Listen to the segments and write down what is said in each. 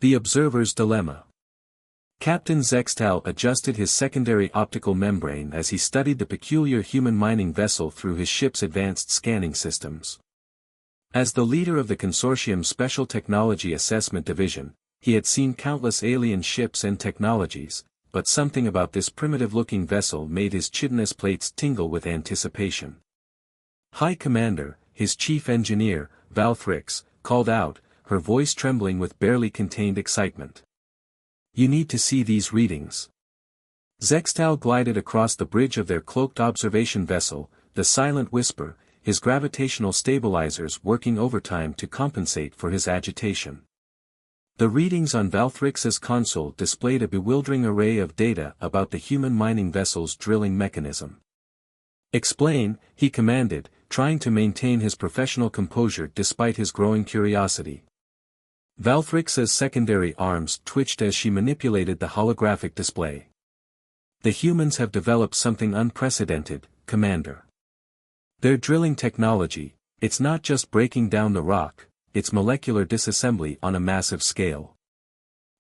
The Observer's Dilemma. Captain Zextal adjusted his secondary optical membrane as he studied the peculiar human mining vessel through his ship's advanced scanning systems. As the leader of the consortium's Special Technology Assessment Division, he had seen countless alien ships and technologies, but something about this primitive-looking vessel made his chitinous plates tingle with anticipation. "High Commander," his chief engineer, Valthrix, called out, her voice trembling with barely contained excitement. "You need to see these readings." Zextal glided across the bridge of their cloaked observation vessel, the Silent Whisper, his gravitational stabilizers working overtime to compensate for his agitation. The readings on Valthrix's console displayed a bewildering array of data about the human mining vessel's drilling mechanism. "Explain," he commanded, trying to maintain his professional composure despite his growing curiosity. Valthrix's secondary arms twitched as she manipulated the holographic display. "The humans have developed something unprecedented, Commander. Their drilling technology, it's not just breaking down the rock, it's molecular disassembly on a massive scale.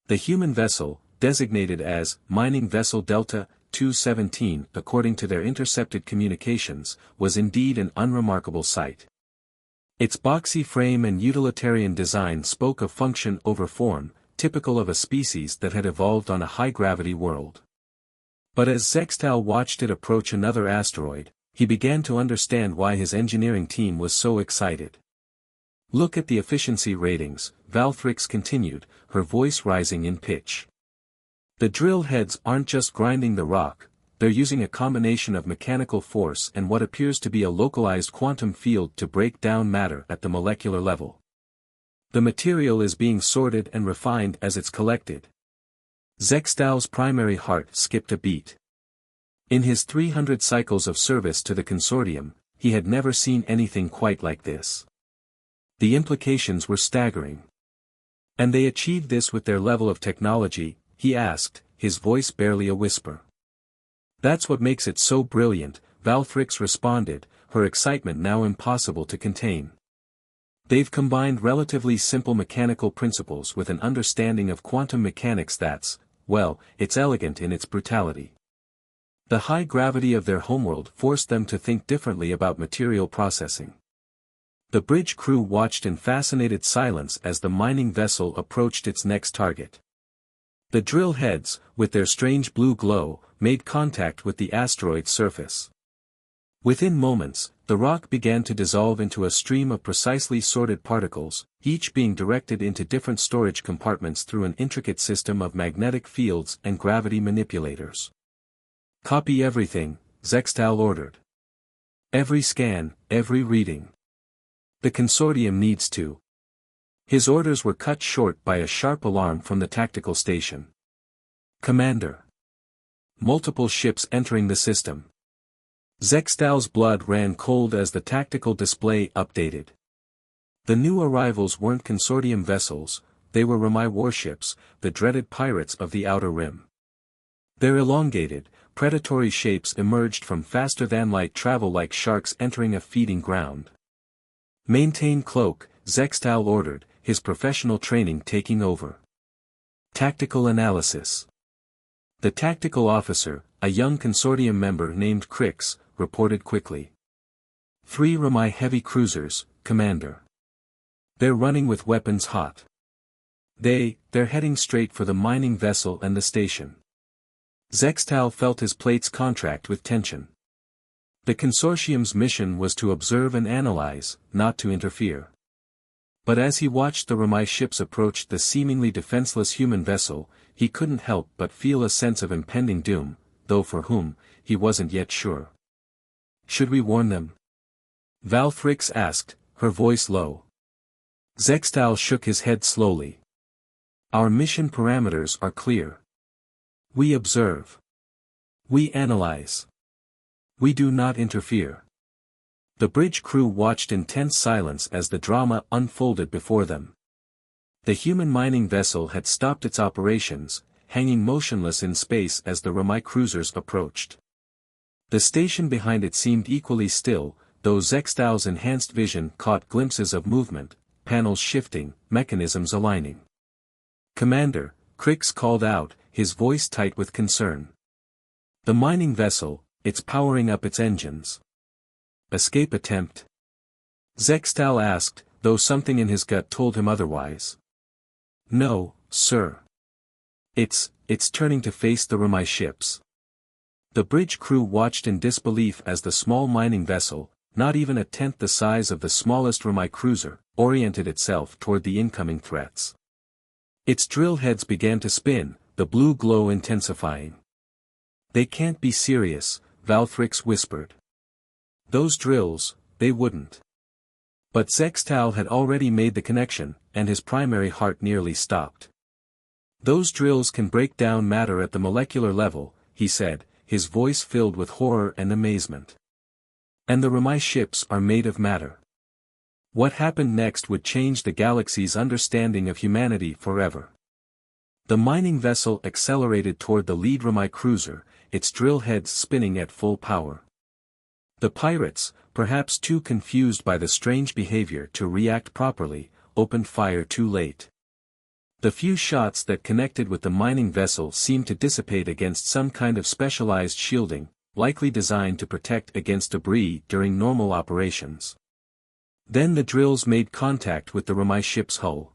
The human vessel, designated as Mining Vessel Delta 217 according to their intercepted communications, was indeed an unremarkable sight. Its boxy frame and utilitarian design spoke of function over form, typical of a species that had evolved on a high-gravity world. But as Zextal watched it approach another asteroid, he began to understand why his engineering team was so excited. "Look at the efficiency ratings," Valthrix continued, her voice rising in pitch. "The drill heads aren't just grinding the rock, they're using a combination of mechanical force and what appears to be a localized quantum field to break down matter at the molecular level. The material is being sorted and refined as it's collected." Zextal's primary heart skipped a beat. In his 300 cycles of service to the consortium, he had never seen anything quite like this. The implications were staggering. "And they achieved this with their level of technology?" he asked, his voice barely a whisper. "That's what makes it so brilliant," Valthrix responded, her excitement now impossible to contain. "They've combined relatively simple mechanical principles with an understanding of quantum mechanics that's, well, it's elegant in its brutality. The high gravity of their homeworld forced them to think differently about material processing." The bridge crew watched in fascinated silence as the mining vessel approached its next target. The drill heads, with their strange blue glow, made contact with the asteroid's surface. Within moments, the rock began to dissolve into a stream of precisely sorted particles, each being directed into different storage compartments through an intricate system of magnetic fields and gravity manipulators. "Copy everything," Zextal ordered. "Every scan, every reading. The consortium needs to." His orders were cut short by a sharp alarm from the tactical station. "Commander. Multiple ships entering the system." Zextal's blood ran cold as the tactical display updated. The new arrivals weren't consortium vessels, they were Ramai warships, the dreaded pirates of the Outer Rim. Their elongated, predatory shapes emerged from faster-than-light travel like sharks entering a feeding ground. "Maintain cloak," Zextal ordered, his professional training taking over. "Tactical analysis." The tactical officer, a young consortium member named Crix, reported quickly. 3 Ramai heavy cruisers, Commander. They're running with weapons hot. They're heading straight for the mining vessel and the station." Zextal felt his plates contract with tension. The consortium's mission was to observe and analyze, not to interfere. But as he watched the Ramai ships approach the seemingly defenseless human vessel, he couldn't help but feel a sense of impending doom, though for whom, he wasn't yet sure. "Should we warn them?" Valthrix asked, her voice low. Zextal shook his head slowly. "Our mission parameters are clear. We observe. We analyze. We do not interfere." The bridge crew watched in tense silence as the drama unfolded before them. The human mining vessel had stopped its operations, hanging motionless in space as the Ramai cruisers approached. The station behind it seemed equally still, though Zextal's enhanced vision caught glimpses of movement, panels shifting, mechanisms aligning. Commander, Crix called out, his voice tight with concern. The mining vessel, it's powering up its engines. Escape attempt? Zextal asked, though something in his gut told him otherwise. No, sir. It's turning to face the Ramai ships. The bridge crew watched in disbelief as the small mining vessel, not even a tenth the size of the smallest Ramai cruiser, oriented itself toward the incoming threats. Its drill heads began to spin, the blue glow intensifying. They can't be serious, Valthrix whispered. Those drills, they wouldn't. But Zextal had already made the connection, and his primary heart nearly stopped. Those drills can break down matter at the molecular level, he said, his voice filled with horror and amazement. And the Ramai ships are made of matter. What happened next would change the galaxy's understanding of humanity forever. The mining vessel accelerated toward the lead Ramai cruiser, its drill heads spinning at full power. The pirates, perhaps too confused by the strange behavior to react properly, opened fire too late. The few shots that connected with the mining vessel seemed to dissipate against some kind of specialized shielding, likely designed to protect against debris during normal operations. Then the drills made contact with the Ramai ship's hull.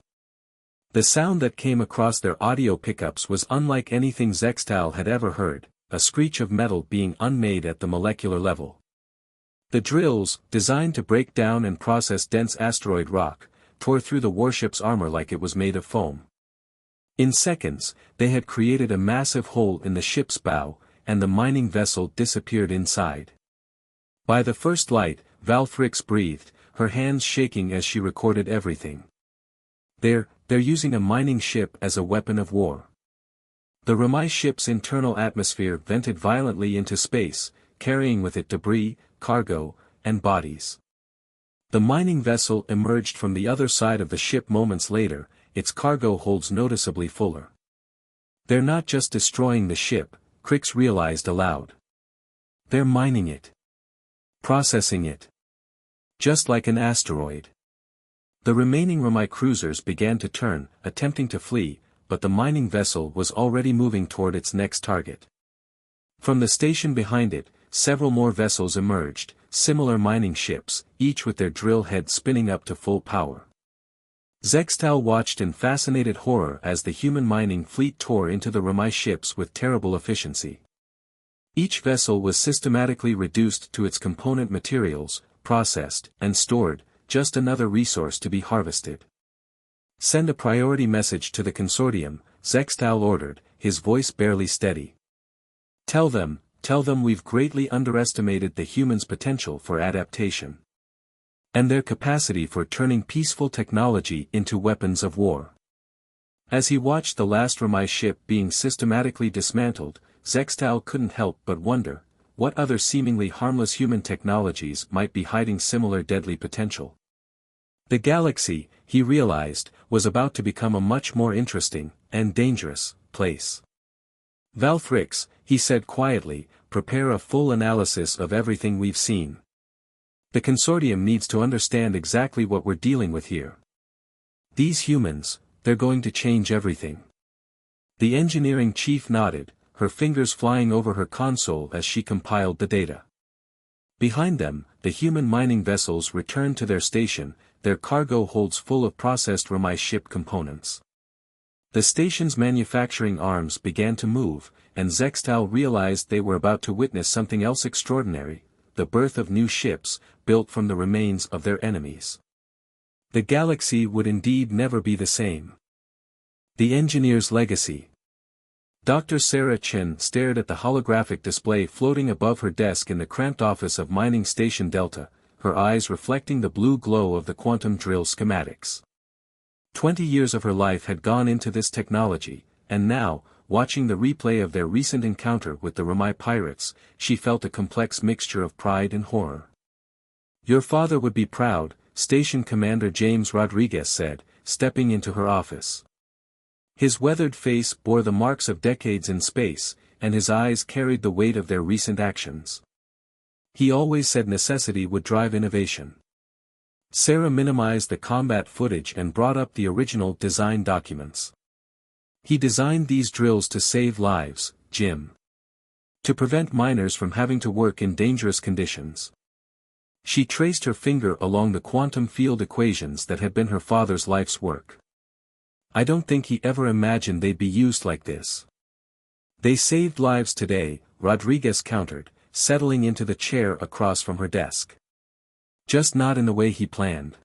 The sound that came across their audio pickups was unlike anything Zextal had ever heard, a screech of metal being unmade at the molecular level. The drills, designed to break down and process dense asteroid rock, tore through the warship's armor like it was made of foam. In seconds, they had created a massive hole in the ship's bow, and the mining vessel disappeared inside. By the first light, Valthrix breathed, her hands shaking as she recorded everything. They're using a mining ship as a weapon of war. The Ramai ship's internal atmosphere vented violently into space, carrying with it debris, cargo, and bodies. The mining vessel emerged from the other side of the ship moments later, its cargo holds noticeably fuller. They're not just destroying the ship, Crix realized aloud. They're mining it. Processing it. Just like an asteroid. The remaining Ramai cruisers began to turn, attempting to flee, but the mining vessel was already moving toward its next target. From the station behind it, several more vessels emerged, similar mining ships, each with their drill heads spinning up to full power. Zextal watched in fascinated horror as the human mining fleet tore into the Ramai ships with terrible efficiency. Each vessel was systematically reduced to its component materials, processed, and stored, just another resource to be harvested. Send a priority message to the consortium, Zextal ordered, his voice barely steady. Tell them we've greatly underestimated the humans' potential for adaptation. And their capacity for turning peaceful technology into weapons of war. As he watched the last Ramai ship being systematically dismantled, Zextal couldn't help but wonder, what other seemingly harmless human technologies might be hiding similar deadly potential. The galaxy, he realized, was about to become a much more interesting, and dangerous, place. Valthrix, he said quietly, prepare a full analysis of everything we've seen. The consortium needs to understand exactly what we're dealing with here. These humans, they're going to change everything. The engineering chief nodded, her fingers flying over her console as she compiled the data. Behind them, the human mining vessels returned to their station, their cargo holds full of processed Ramai ship components. The station's manufacturing arms began to move, and Zextal realized they were about to witness something else extraordinary, the birth of new ships, built from the remains of their enemies. The galaxy would indeed never be the same. The engineer's legacy. Dr. Sarah Chen stared at the holographic display floating above her desk in the cramped office of Mining Station Delta, her eyes reflecting the blue glow of the quantum drill schematics. 20 years of her life had gone into this technology, and now, watching the replay of their recent encounter with the Ramai pirates, she felt a complex mixture of pride and horror. Your father would be proud, Station Commander James Rodriguez said, stepping into her office. His weathered face bore the marks of decades in space, and his eyes carried the weight of their recent actions. He always said necessity would drive innovation. Sarah minimized the combat footage and brought up the original design documents. He designed these drills to save lives, Jim. To prevent miners from having to work in dangerous conditions. She traced her finger along the quantum field equations that had been her father's life's work. I don't think he ever imagined they'd be used like this. They saved lives today, Rodriguez countered, settling into the chair across from her desk. Just not in the way he planned.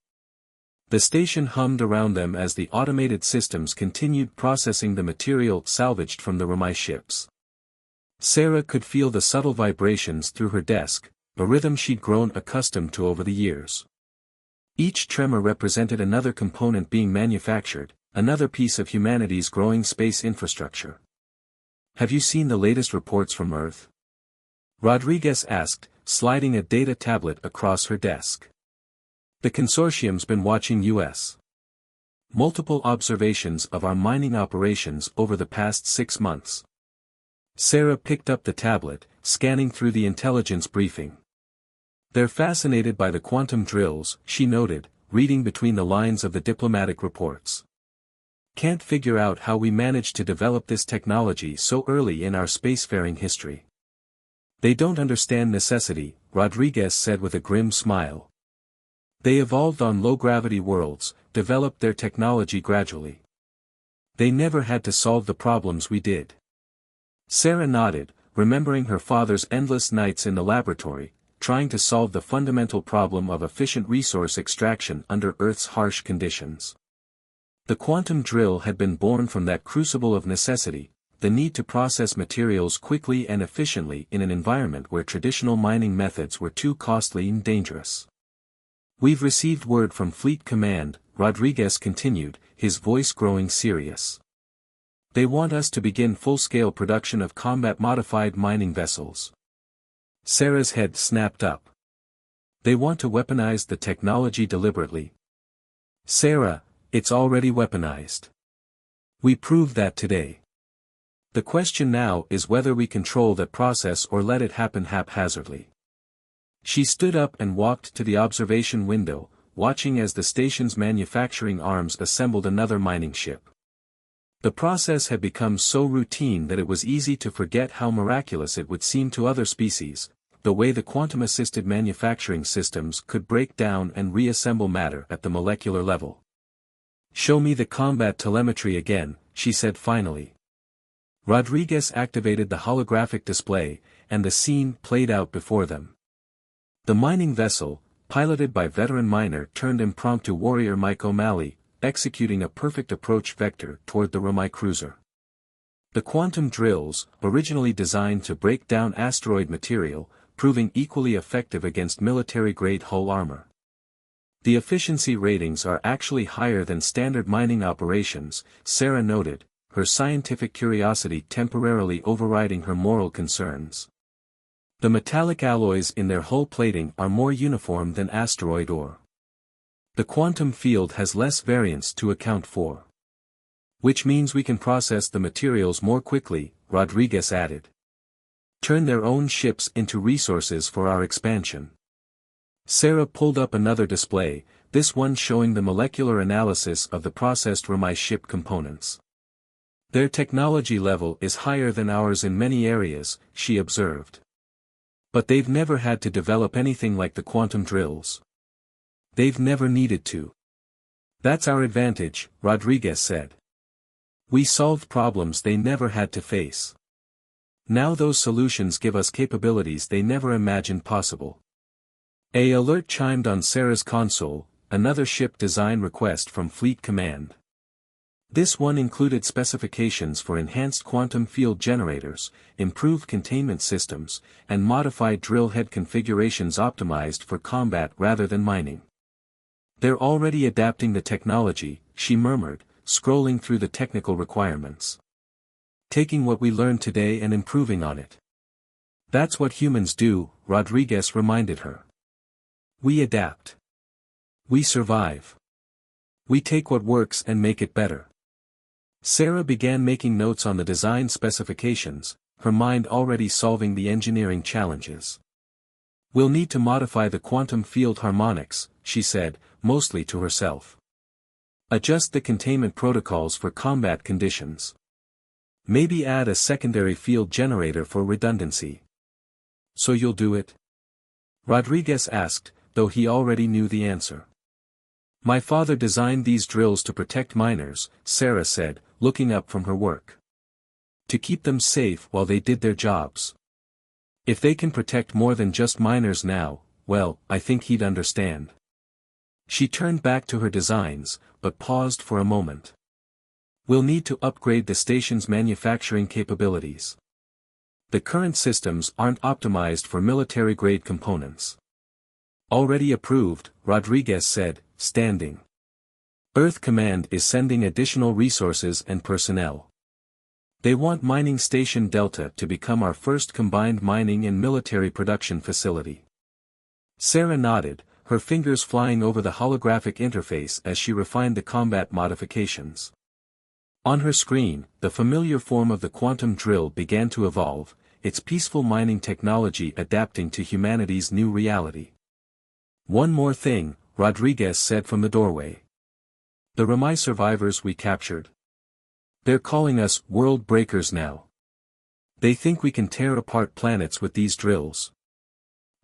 The station hummed around them as the automated systems continued processing the material salvaged from the Ramai ships. Sarah could feel the subtle vibrations through her desk, a rhythm she'd grown accustomed to over the years. Each tremor represented another component being manufactured, another piece of humanity's growing space infrastructure. Have you seen the latest reports from Earth? Rodriguez asked, sliding a data tablet across her desk. The consortium's been watching U.S. multiple observations of our mining operations over the past 6 months. Sarah picked up the tablet, scanning through the intelligence briefing. They're fascinated by the quantum drills, she noted, reading between the lines of the diplomatic reports. Can't figure out how we managed to develop this technology so early in our spacefaring history. They don't understand necessity, Rodriguez said with a grim smile. They evolved on low-gravity worlds, developed their technology gradually. They never had to solve the problems we did. Sarah nodded, remembering her father's endless nights in the laboratory, trying to solve the fundamental problem of efficient resource extraction under Earth's harsh conditions. The quantum drill had been born from that crucible of necessity, the need to process materials quickly and efficiently in an environment where traditional mining methods were too costly and dangerous. We've received word from Fleet Command, Rodriguez continued, his voice growing serious. They want us to begin full-scale production of combat-modified mining vessels. Sarah's head snapped up. They want to weaponize the technology deliberately. Sarah, it's already weaponized. We proved that today. The question now is whether we control that process or let it happen haphazardly. She stood up and walked to the observation window, watching as the station's manufacturing arms assembled another mining ship. The process had become so routine that it was easy to forget how miraculous it would seem to other species, the way the quantum-assisted manufacturing systems could break down and reassemble matter at the molecular level. Show me the combat telemetry again, she said finally. Rodriguez activated the holographic display, and the scene played out before them. The mining vessel, piloted by veteran miner turned impromptu warrior Mike O'Malley, executing a perfect approach vector toward the Ramai cruiser. The quantum drills, originally designed to break down asteroid material, proving equally effective against military-grade hull armor. The efficiency ratings are actually higher than standard mining operations, Sarah noted, her scientific curiosity temporarily overriding her moral concerns. The metallic alloys in their hull plating are more uniform than asteroid ore. The quantum field has less variance to account for. Which means we can process the materials more quickly, Rodriguez added. Turn their own ships into resources for our expansion. Sarah pulled up another display, this one showing the molecular analysis of the processed Ramai ship components. Their technology level is higher than ours in many areas, she observed. But they've never had to develop anything like the quantum drills. They've never needed to. That's our advantage, Rodriguez said. We solved problems they never had to face. Now those solutions give us capabilities they never imagined possible. An alert chimed on Sarah's console, another ship design request from Fleet Command. This one included specifications for enhanced quantum field generators, improved containment systems, and modified drill head configurations optimized for combat rather than mining. They're already adapting the technology, she murmured, scrolling through the technical requirements. Taking what we learned today and improving on it. That's what humans do, Rodriguez reminded her. We adapt. We survive. We take what works and make it better. Sarah began making notes on the design specifications, her mind already solving the engineering challenges. We'll need to modify the quantum field harmonics, she said, mostly to herself. Adjust the containment protocols for combat conditions. Maybe add a secondary field generator for redundancy. So you'll do it? Rodriguez asked, though he already knew the answer. My father designed these drills to protect miners, Sarah said, looking up from her work. To keep them safe while they did their jobs. If they can protect more than just miners now, well, I think he'd understand. She turned back to her designs, but paused for a moment. We'll need to upgrade the station's manufacturing capabilities. The current systems aren't optimized for military-grade components. Already approved, Rodriguez said, standing. Earth Command is sending additional resources and personnel. They want Mining Station Delta to become our first combined mining and military production facility. Sarah nodded, her fingers flying over the holographic interface as she refined the combat modifications. On her screen, the familiar form of the quantum drill began to evolve, its peaceful mining technology adapting to humanity's new reality. One more thing, Rodriguez said from the doorway. The Ramai survivors we captured. They're calling us world breakers now. They think we can tear apart planets with these drills.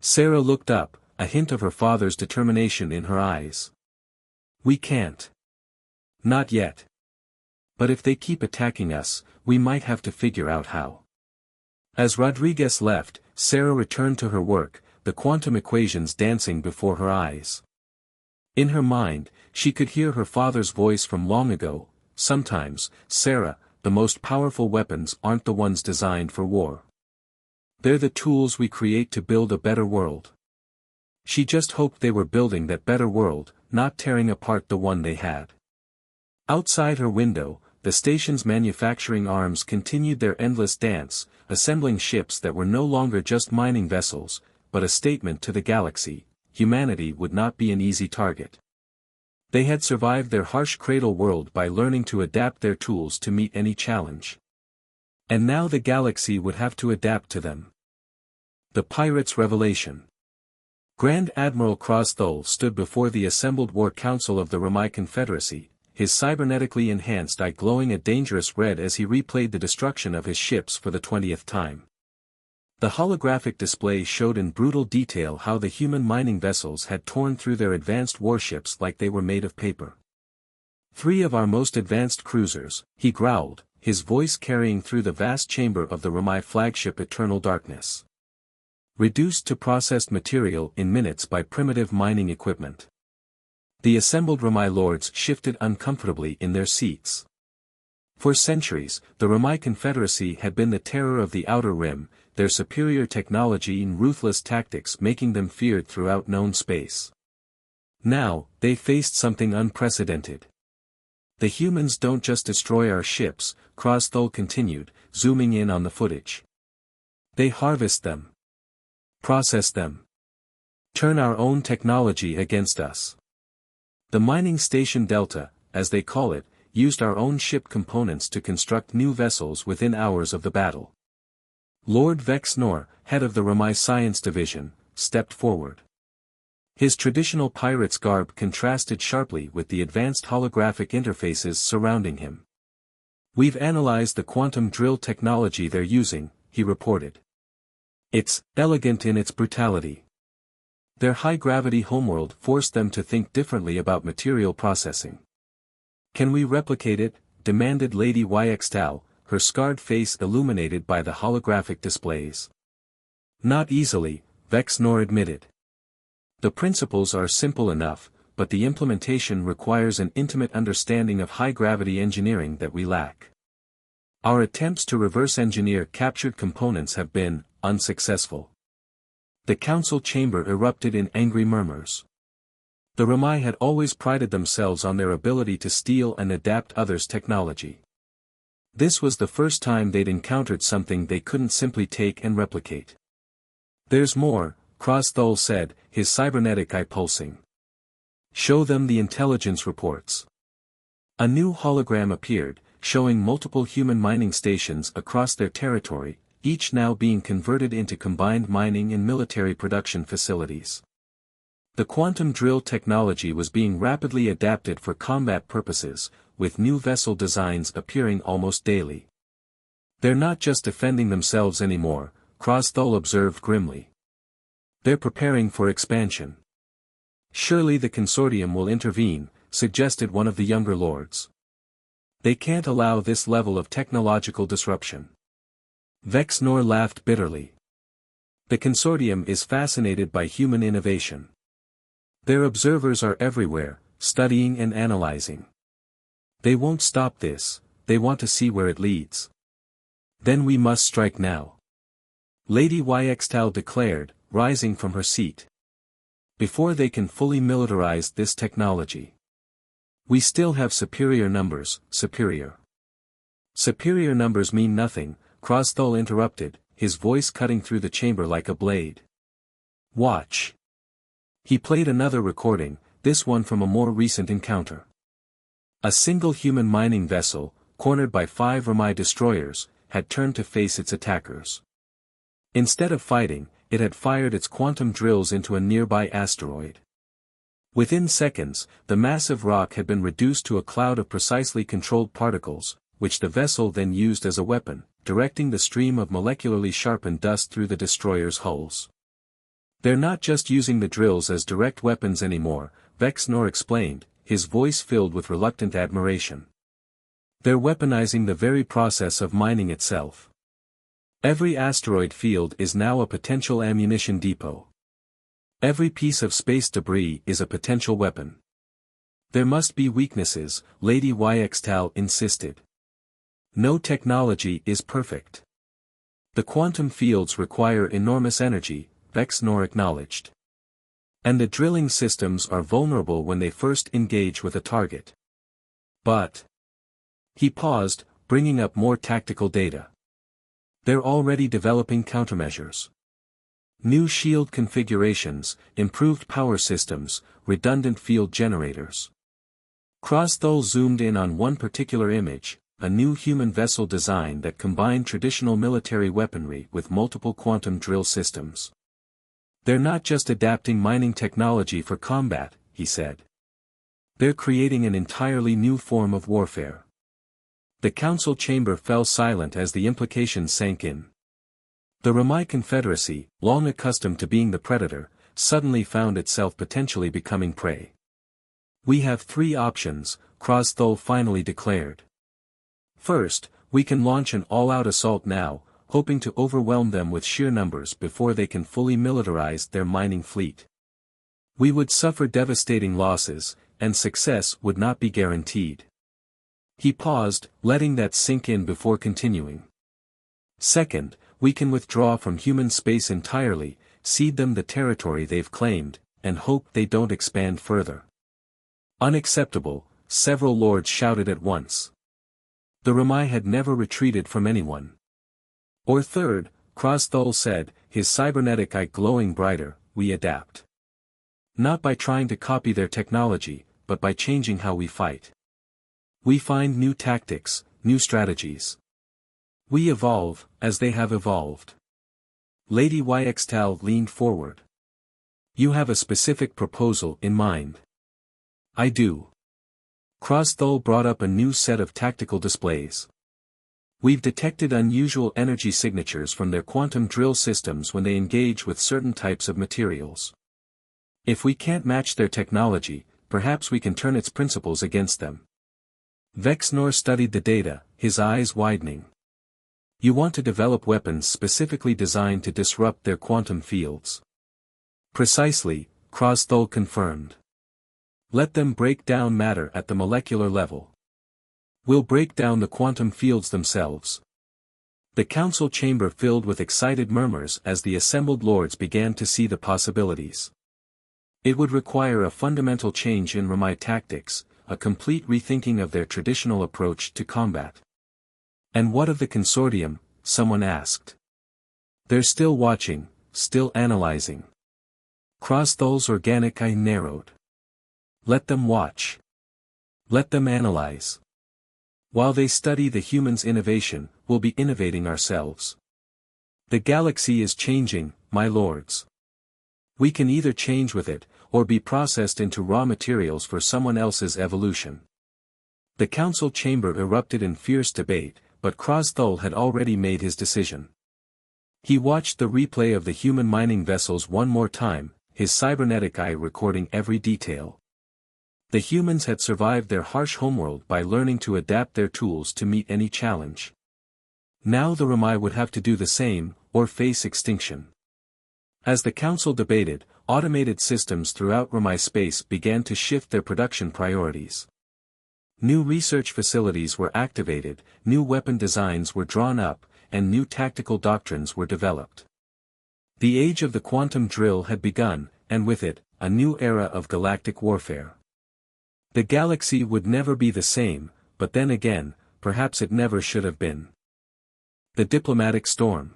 Sarah looked up, a hint of her father's determination in her eyes. We can't. Not yet. But if they keep attacking us, we might have to figure out how. As Rodriguez left, Sarah returned to her work, the quantum equations dancing before her eyes. In her mind, she could hear her father's voice from long ago. Sometimes, Sarah, the most powerful weapons aren't the ones designed for war. They're the tools we create to build a better world. She just hoped they were building that better world, not tearing apart the one they had. Outside her window, the station's manufacturing arms continued their endless dance, assembling ships that were no longer just mining vessels, but a statement to the galaxy: humanity would not be an easy target. They had survived their harsh cradle world by learning to adapt their tools to meet any challenge. And now the galaxy would have to adapt to them. The Pirates' Revelation. Grand Admiral Crosthole stood before the assembled War Council of the Ramai Confederacy, his cybernetically enhanced eye glowing a dangerous red as he replayed the destruction of his ships for the 20th time. The holographic display showed in brutal detail how the human mining vessels had torn through their advanced warships like they were made of paper. 3 of our most advanced cruisers, he growled, his voice carrying through the vast chamber of the Ramai flagship Eternal Darkness. Reduced to processed material in minutes by primitive mining equipment. The assembled Ramai lords shifted uncomfortably in their seats. For centuries, the Ramai Confederacy had been the terror of the Outer Rim, their superior technology and ruthless tactics making them feared throughout known space. Now, they faced something unprecedented. The humans don't just destroy our ships, Crosthole continued, zooming in on the footage. They harvest them. Process them. Turn our own technology against us. The Mining Station Delta, as they call it, used our own ship components to construct new vessels within hours of the battle. Lord Vex Nor, head of the Ramai Science Division, stepped forward. His traditional pirate's garb contrasted sharply with the advanced holographic interfaces surrounding him. We've analyzed the quantum drill technology they're using, he reported. It's elegant in its brutality. Their high-gravity homeworld forced them to think differently about material processing. Can we replicate it? Demanded Lady Yxtal, her scarred face illuminated by the holographic displays. Not easily, Vex Nor admitted. The principles are simple enough, but the implementation requires an intimate understanding of high-gravity engineering that we lack. Our attempts to reverse-engineer captured components have been unsuccessful. The council chamber erupted in angry murmurs. The Ramai had always prided themselves on their ability to steal and adapt others' technology. This was the first time they'd encountered something they couldn't simply take and replicate. There's more, Crosthole said, his cybernetic eye pulsing. Show them the intelligence reports. A new hologram appeared, showing multiple human mining stations across their territory, each now being converted into combined mining and military production facilities. The quantum drill technology was being rapidly adapted for combat purposes, with new vessel designs appearing almost daily. They're not just defending themselves anymore, Crosthall observed grimly. They're preparing for expansion. Surely the consortium will intervene, suggested one of the younger lords. They can't allow this level of technological disruption. Vexnor laughed bitterly. The consortium is fascinated by human innovation. Their observers are everywhere, studying and analyzing. They won't stop this, they want to see where it leads. Then we must strike now. Lady Yxtal declared, rising from her seat. Before they can fully militarize this technology. We still have superior numbers, superior. Superior numbers mean nothing, Crosthall interrupted, his voice cutting through the chamber like a blade. Watch. He played another recording, this one from a more recent encounter. A single human mining vessel, cornered by 5 Ramai destroyers, had turned to face its attackers. Instead of fighting, it had fired its quantum drills into a nearby asteroid. Within seconds, the massive rock had been reduced to a cloud of precisely controlled particles, which the vessel then used as a weapon, directing the stream of molecularly sharpened dust through the destroyers' hulls. They're not just using the drills as direct weapons anymore, Vexnor explained, his voice filled with reluctant admiration. They're weaponizing the very process of mining itself. Every asteroid field is now a potential ammunition depot. Every piece of space debris is a potential weapon. There must be weaknesses, Lady Yxtal insisted. No technology is perfect. The quantum fields require enormous energy, Vexnor acknowledged. And the drilling systems are vulnerable when they first engage with a target. But. He paused, bringing up more tactical data. They're already developing countermeasures. New shield configurations, improved power systems, redundant field generators. Crosthall zoomed in on one particular image, a new human vessel design that combined traditional military weaponry with multiple quantum drill systems. They're not just adapting mining technology for combat, he said. They're creating an entirely new form of warfare. The council chamber fell silent as the implications sank in. The Ramai Confederacy, long accustomed to being the predator, suddenly found itself potentially becoming prey. We have 3 options, Crosthall finally declared. First, we can launch an all-out assault now, hoping to overwhelm them with sheer numbers before they can fully militarize their mining fleet. We would suffer devastating losses, and success would not be guaranteed. He paused, letting that sink in before continuing. Second, we can withdraw from human space entirely, cede them the territory they've claimed, and hope they don't expand further. Unacceptable, several lords shouted at once. The Ramai had never retreated from anyone. Or third, Crosthall said, his cybernetic eye glowing brighter, we adapt. Not by trying to copy their technology, but by changing how we fight. We find new tactics, new strategies. We evolve, as they have evolved. Lady Yxtal leaned forward. You have a specific proposal in mind. I do. Crosthall brought up a new set of tactical displays. We've detected unusual energy signatures from their quantum drill systems when they engage with certain types of materials. If we can't match their technology, perhaps we can turn its principles against them. Vexnor studied the data, his eyes widening. You want to develop weapons specifically designed to disrupt their quantum fields. Precisely, Crosthall confirmed. Let them break down matter at the molecular level. We'll break down the quantum fields themselves. The council chamber filled with excited murmurs as the assembled lords began to see the possibilities. It would require a fundamental change in Ramai tactics, a complete rethinking of their traditional approach to combat. And what of the consortium? Someone asked. They're still watching, still analyzing. Crosthall's organic eye narrowed. Let them watch. Let them analyze. While they study the humans' innovation, we'll be innovating ourselves. The galaxy is changing, my lords. We can either change with it, or be processed into raw materials for someone else's evolution. The council chamber erupted in fierce debate, but Krosthul had already made his decision. He watched the replay of the human mining vessels one more time, his cybernetic eye recording every detail. The humans had survived their harsh homeworld by learning to adapt their tools to meet any challenge. Now the Ramai would have to do the same, or face extinction. As the council debated, automated systems throughout Ramai space began to shift their production priorities. New research facilities were activated, new weapon designs were drawn up, and new tactical doctrines were developed. The age of the quantum drill had begun, and with it, a new era of galactic warfare. The galaxy would never be the same, but then again, perhaps it never should have been. The diplomatic storm.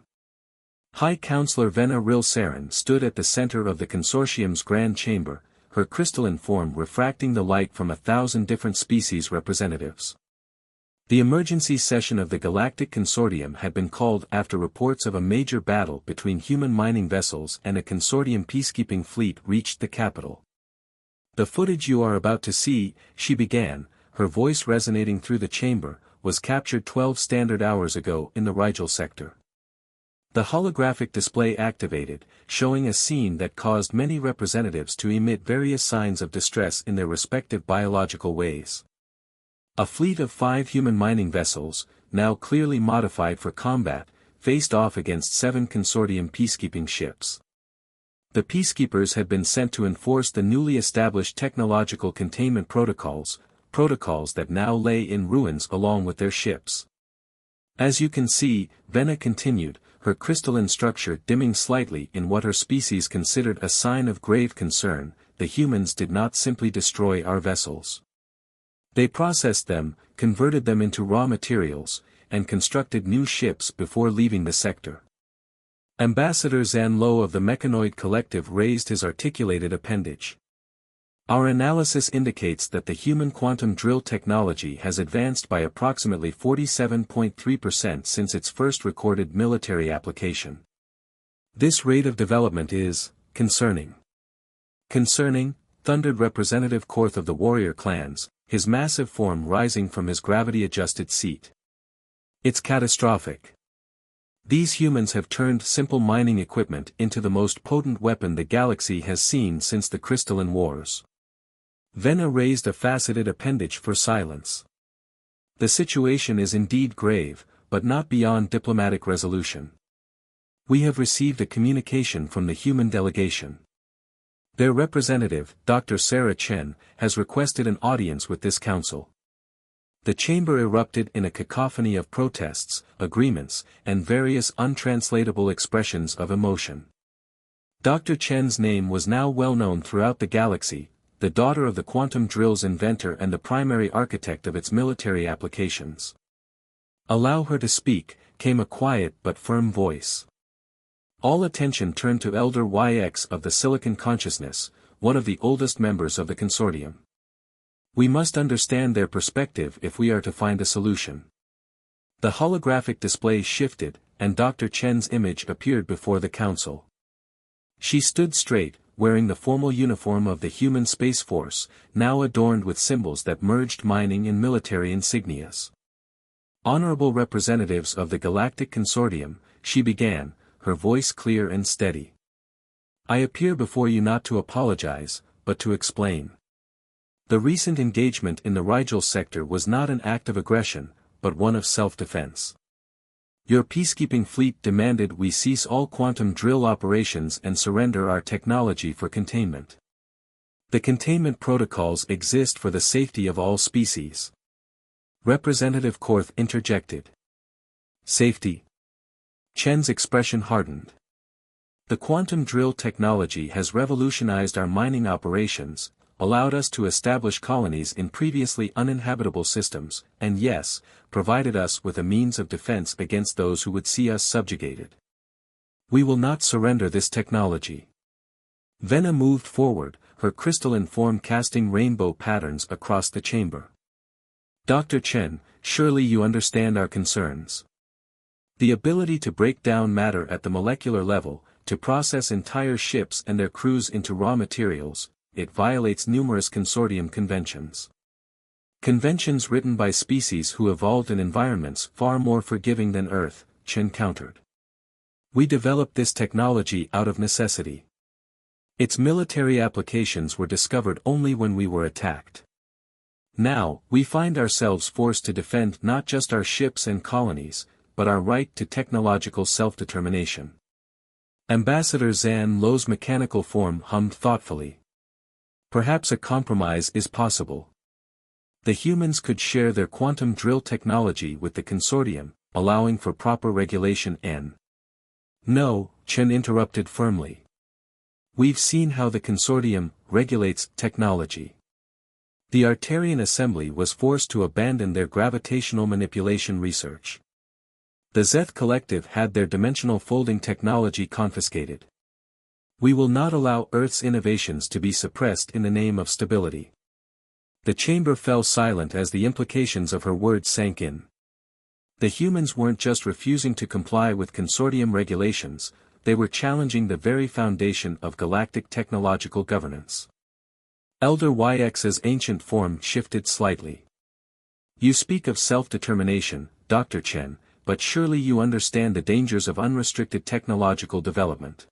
High Counselor Vena Rilsaren stood at the center of the consortium's grand chamber, her crystalline form refracting the light from 1,000 different species representatives. The emergency session of the Galactic Consortium had been called after reports of a major battle between human mining vessels and a consortium peacekeeping fleet reached the capital. The footage you are about to see, she began, her voice resonating through the chamber, was captured 12 standard hours ago in the Rigel sector. The holographic display activated, showing a scene that caused many representatives to emit various signs of distress in their respective biological ways. A fleet of 5 human mining vessels, now clearly modified for combat, faced off against 7 consortium peacekeeping ships. The peacekeepers had been sent to enforce the newly established technological containment protocols that now lay in ruins along with their ships. As you can see, Vena continued, her crystalline structure dimming slightly in what her species considered a sign of grave concern, the humans did not simply destroy our vessels. They processed them, converted them into raw materials, and constructed new ships before leaving the sector. Ambassador Zan Lo of the Mechanoid Collective raised his articulated appendage. Our analysis indicates that the human quantum drill technology has advanced by approximately 47.3% since its first recorded military application. This rate of development is concerning. Concerning, thundered Representative Korth of the warrior clans, his massive form rising from his gravity-adjusted seat. It's catastrophic. These humans have turned simple mining equipment into the most potent weapon the galaxy has seen since the Crystalline Wars. Vena raised a faceted appendage for silence. The situation is indeed grave, but not beyond diplomatic resolution. We have received a communication from the human delegation. Their representative, Dr. Sarah Chen, has requested an audience with this council. The chamber erupted in a cacophony of protests, agreements, and various untranslatable expressions of emotion. Dr. Chen's name was now well known throughout the galaxy, the daughter of the quantum drill's inventor and the primary architect of its military applications. "Allow her to speak," came a quiet but firm voice. All attention turned to Elder YX of the Silicon Consciousness, one of the oldest members of the consortium. We must understand their perspective if we are to find a solution. The holographic display shifted, and Dr. Chen's image appeared before the council. She stood straight, wearing the formal uniform of the human Space Force, now adorned with symbols that merged mining and military insignias. Honorable representatives of the Galactic Consortium, she began, her voice clear and steady. I appear before you not to apologize, but to explain. The recent engagement in the Rigel sector was not an act of aggression, but one of self-defense. Your peacekeeping fleet demanded we cease all quantum drill operations and surrender our technology for containment. The containment protocols exist for the safety of all species. Representative Korth interjected. Safety. Chen's expression hardened. The quantum drill technology has revolutionized our mining operations, allowed us to establish colonies in previously uninhabitable systems, and yes, provided us with a means of defense against those who would see us subjugated. We will not surrender this technology. Vena moved forward, her crystalline form casting rainbow patterns across the chamber. Dr. Chen, surely you understand our concerns. The ability to break down matter at the molecular level, to process entire ships and their crews into raw materials, it violates numerous consortium conventions. Conventions written by species who evolved in environments far more forgiving than Earth, Chen countered. We developed this technology out of necessity. Its military applications were discovered only when we were attacked. Now, we find ourselves forced to defend not just our ships and colonies, but our right to technological self-determination. Ambassador Zan Lo's mechanical form hummed thoughtfully. Perhaps a compromise is possible. The humans could share their quantum drill technology with the consortium, allowing for proper regulation and... No, Chen interrupted firmly. We've seen how the consortium regulates technology. The Arterian Assembly was forced to abandon their gravitational manipulation research. The Zeth Collective had their dimensional folding technology confiscated. We will not allow Earth's innovations to be suppressed in the name of stability. The chamber fell silent as the implications of her words sank in. The humans weren't just refusing to comply with consortium regulations, they were challenging the very foundation of galactic technological governance. Elder YX's ancient form shifted slightly. You speak of self-determination, Dr. Chen, but surely you understand the dangers of unrestricted technological development.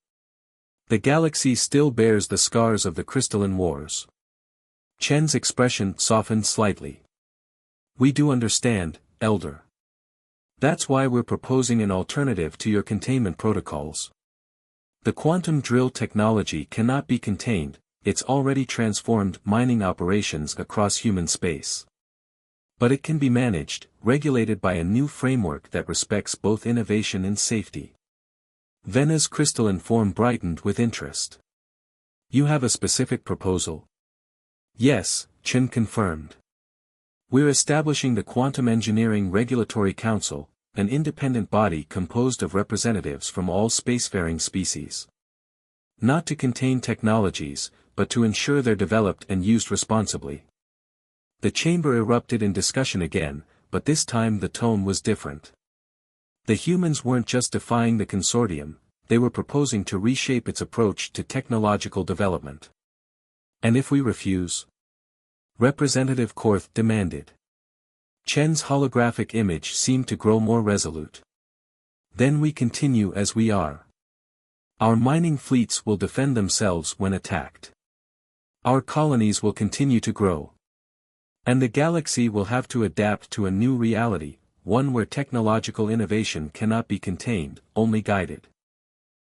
The galaxy still bears the scars of the crystalline wars. Chen's expression softened slightly. We do understand, Elder. That's why we're proposing an alternative to your containment protocols. The quantum drill technology cannot be contained, it's already transformed mining operations across human space. But it can be managed, regulated by a new framework that respects both innovation and safety. Vena's crystalline form brightened with interest. You have a specific proposal? Yes, Chen confirmed. We're establishing the Quantum Engineering Regulatory Council, an independent body composed of representatives from all spacefaring species. Not to contain technologies, but to ensure they're developed and used responsibly. The chamber erupted in discussion again, but this time the tone was different. The humans weren't just defying the consortium, they were proposing to reshape its approach to technological development. And if we refuse? Representative Korth demanded. Chen's holographic image seemed to grow more resolute. Then we continue as we are. Our mining fleets will defend themselves when attacked. Our colonies will continue to grow. And the galaxy will have to adapt to a new reality, one where technological innovation cannot be contained, only guided.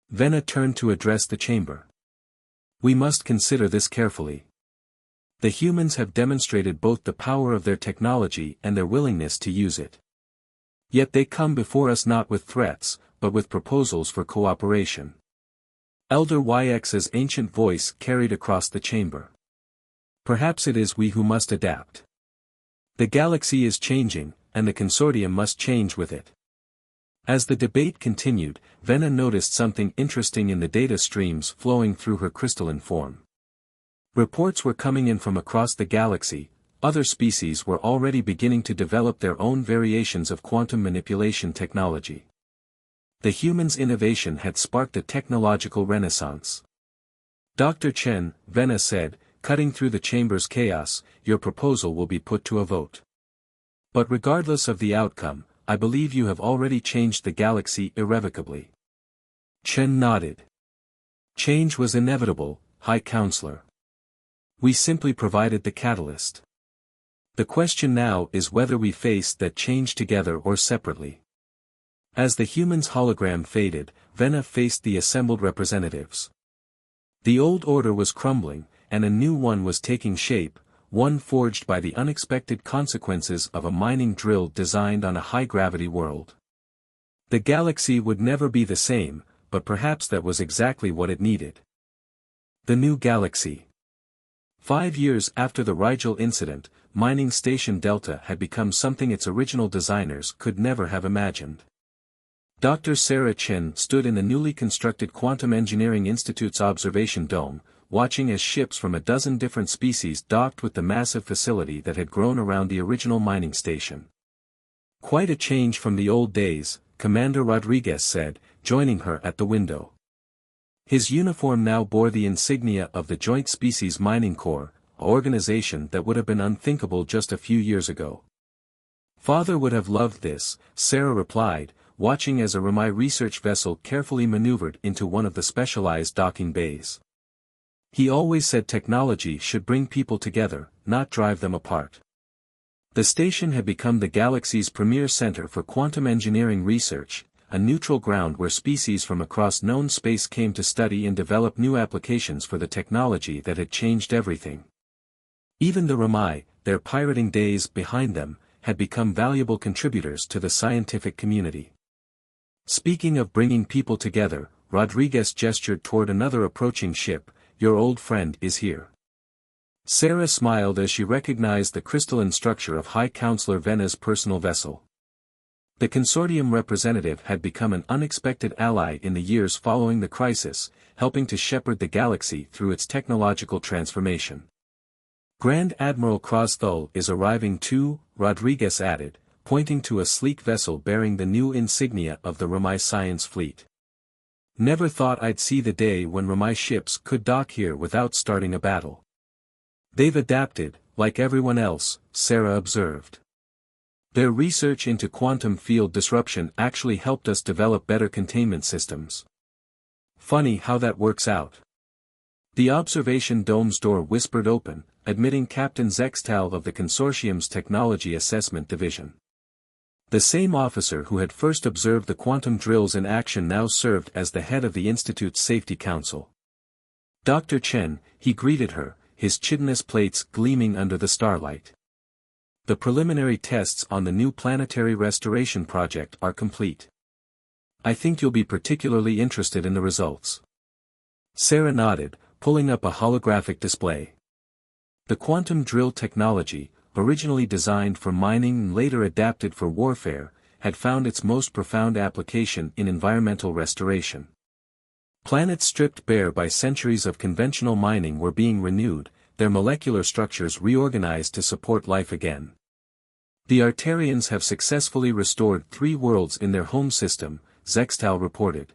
Vena turned to address the chamber. We must consider this carefully. The humans have demonstrated both the power of their technology and their willingness to use it. Yet they come before us not with threats, but with proposals for cooperation. Elder YX's ancient voice carried across the chamber. Perhaps it is we who must adapt. The galaxy is changing, and the consortium must change with it. As the debate continued, Vena noticed something interesting in the data streams flowing through her crystalline form. Reports were coming in from across the galaxy, other species were already beginning to develop their own variations of quantum manipulation technology. The humans' innovation had sparked a technological renaissance. Dr. Chen, Vena said, cutting through the chamber's chaos, your proposal will be put to a vote. But regardless of the outcome, I believe you have already changed the galaxy irrevocably. Chen nodded. Change was inevitable, High Counselor. We simply provided the catalyst. The question now is whether we face that change together or separately. As the human's hologram faded, Vena faced the assembled representatives. The old order was crumbling, and a new one was taking shape, one forged by the unexpected consequences of a mining drill designed on a high-gravity world. The galaxy would never be the same, but perhaps that was exactly what it needed. The new galaxy. 5 years after the Rigel incident, Mining Station Delta had become something its original designers could never have imagined. Dr. Sarah Chen stood in the newly constructed Quantum Engineering Institute's observation dome, watching as ships from a dozen different species docked with the massive facility that had grown around the original mining station. Quite a change from the old days, Commander Rodriguez said, joining her at the window. His uniform now bore the insignia of the Joint Species Mining Corps, an organization that would have been unthinkable just a few years ago. Father would have loved this, Sarah replied, watching as a Ramai research vessel carefully maneuvered into one of the specialized docking bays. He always said technology should bring people together, not drive them apart. The station had become the galaxy's premier center for quantum engineering research, a neutral ground where species from across known space came to study and develop new applications for the technology that had changed everything. Even the Ramai, their pirating days behind them, had become valuable contributors to the scientific community. Speaking of bringing people together, Rodriguez gestured toward another approaching ship. Your old friend is here. Sarah smiled as she recognized the crystalline structure of High Counselor Vena's personal vessel. The consortium representative had become an unexpected ally in the years following the crisis, helping to shepherd the galaxy through its technological transformation. Grand Admiral Crosthul is arriving too, Rodriguez added, pointing to a sleek vessel bearing the new insignia of the Ramai science fleet. Never thought I'd see the day when Ramai ships could dock here without starting a battle. They've adapted, like everyone else, Sarah observed. Their research into quantum field disruption actually helped us develop better containment systems. Funny how that works out. The observation dome's door whispered open, admitting Captain Zextal of the consortium's Technology Assessment Division. The same officer who had first observed the quantum drills in action now served as the head of the Institute's Safety Council. Dr. Chen, he greeted her, his chitinous plates gleaming under the starlight. The preliminary tests on the new planetary restoration project are complete. I think you'll be particularly interested in the results. Sarah nodded, pulling up a holographic display. The quantum drill technology, originally designed for mining and later adapted for warfare, had found its most profound application in environmental restoration. Planets stripped bare by centuries of conventional mining were being renewed, their molecular structures reorganized to support life again. The Arterians have successfully restored 3 worlds in their home system, Zextal reported.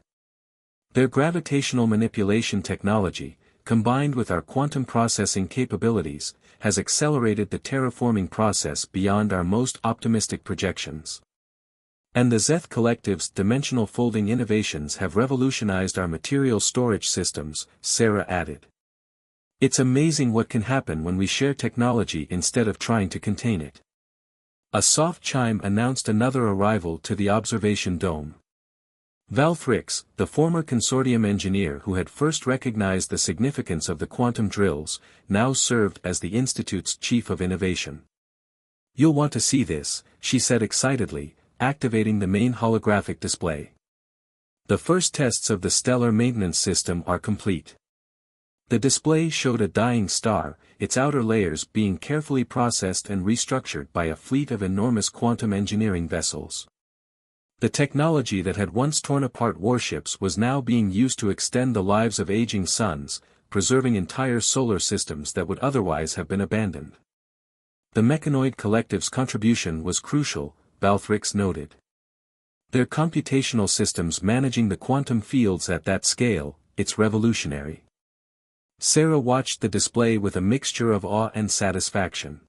Their gravitational manipulation technology, combined with our quantum processing capabilities, has accelerated the terraforming process beyond our most optimistic projections. And the Zeth Collective's dimensional folding innovations have revolutionized our material storage systems, Sarah added. It's amazing what can happen when we share technology instead of trying to contain it. A soft chime announced another arrival to the observation dome. Valthrix, the former consortium engineer who had first recognized the significance of the quantum drills, now served as the Institute's chief of innovation. You'll want to see this, she said excitedly, activating the main holographic display. The first tests of the stellar maintenance system are complete. The display showed a dying star, its outer layers being carefully processed and restructured by a fleet of enormous quantum engineering vessels. The technology that had once torn apart warships was now being used to extend the lives of aging suns, preserving entire solar systems that would otherwise have been abandoned. The Mechanoid Collective's contribution was crucial, Valthrix noted. Their computational systems managing the quantum fields at that scale, it's revolutionary. Sarah watched the display with a mixture of awe and satisfaction.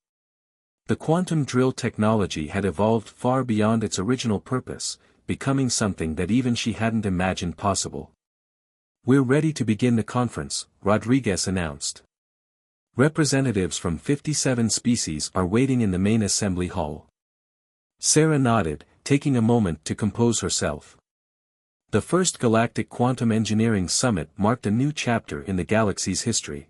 The quantum drill technology had evolved far beyond its original purpose, becoming something that even she hadn't imagined possible. We're ready to begin the conference, Rodriguez announced. Representatives from 57 species are waiting in the main assembly hall. Sarah nodded, taking a moment to compose herself. The first Galactic Quantum Engineering Summit marked a new chapter in the galaxy's history.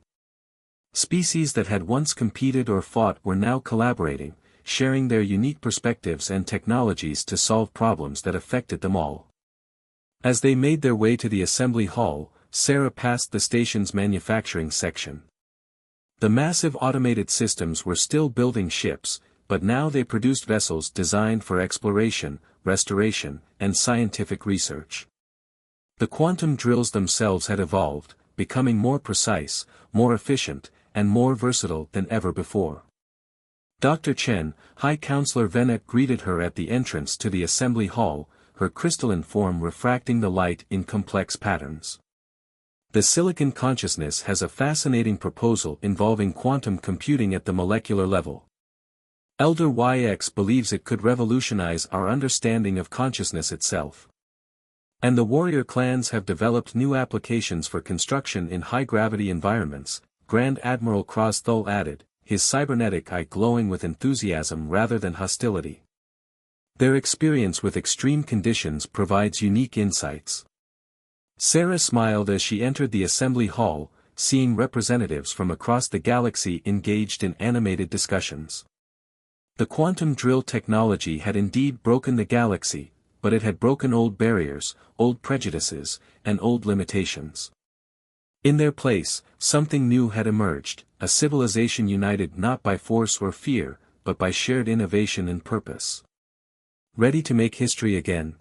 Species that had once competed or fought were now collaborating, sharing their unique perspectives and technologies to solve problems that affected them all. As they made their way to the assembly hall, Sarah passed the station's manufacturing section. The massive automated systems were still building ships, but now they produced vessels designed for exploration, restoration, and scientific research. The quantum drills themselves had evolved, becoming more precise, more efficient, and more versatile than ever before. Dr. Chen, High Counselor Vena greeted her at the entrance to the assembly hall, her crystalline form refracting the light in complex patterns. The silicon consciousness has a fascinating proposal involving quantum computing at the molecular level. Elder YX believes it could revolutionize our understanding of consciousness itself. And the warrior clans have developed new applications for construction in high-gravity environments, Grand Admiral Crosthul added, his cybernetic eye glowing with enthusiasm rather than hostility. Their experience with extreme conditions provides unique insights. Sarah smiled as she entered the assembly hall, seeing representatives from across the galaxy engaged in animated discussions. The quantum drill technology had indeed broken the galaxy, but it had broken old barriers, old prejudices, and old limitations. In their place, something new had emerged, a civilization united not by force or fear, but by shared innovation and purpose. Ready to make history again?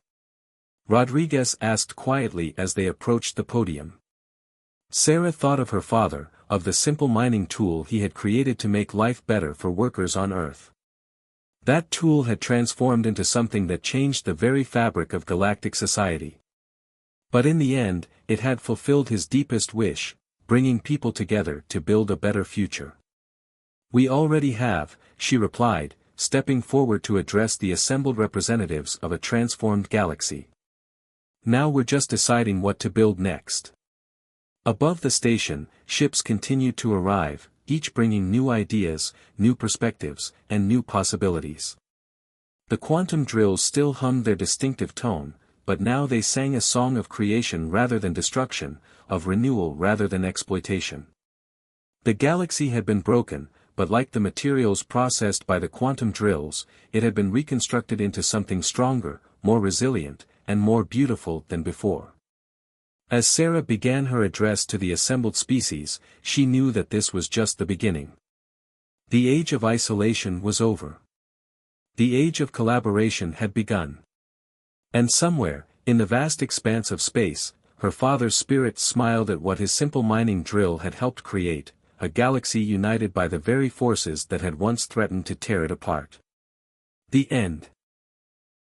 Rodriguez asked quietly as they approached the podium. Sarah thought of her father, of the simple mining tool he had created to make life better for workers on Earth. That tool had transformed into something that changed the very fabric of galactic society. But in the end, it had fulfilled his deepest wish, bringing people together to build a better future. We already have, she replied, stepping forward to address the assembled representatives of a transformed galaxy. Now we're just deciding what to build next. Above the station, ships continued to arrive, each bringing new ideas, new perspectives, and new possibilities. The quantum drills still hummed their distinctive tone, but now they sang a song of creation rather than destruction, of renewal rather than exploitation. The galaxy had been broken, but like the materials processed by the quantum drills, it had been reconstructed into something stronger, more resilient, and more beautiful than before. As Sarah began her address to the assembled species, she knew that this was just the beginning. The age of isolation was over. The age of collaboration had begun. And somewhere, in the vast expanse of space, her father's spirit smiled at what his simple mining drill had helped create, a galaxy united by the very forces that had once threatened to tear it apart. The end.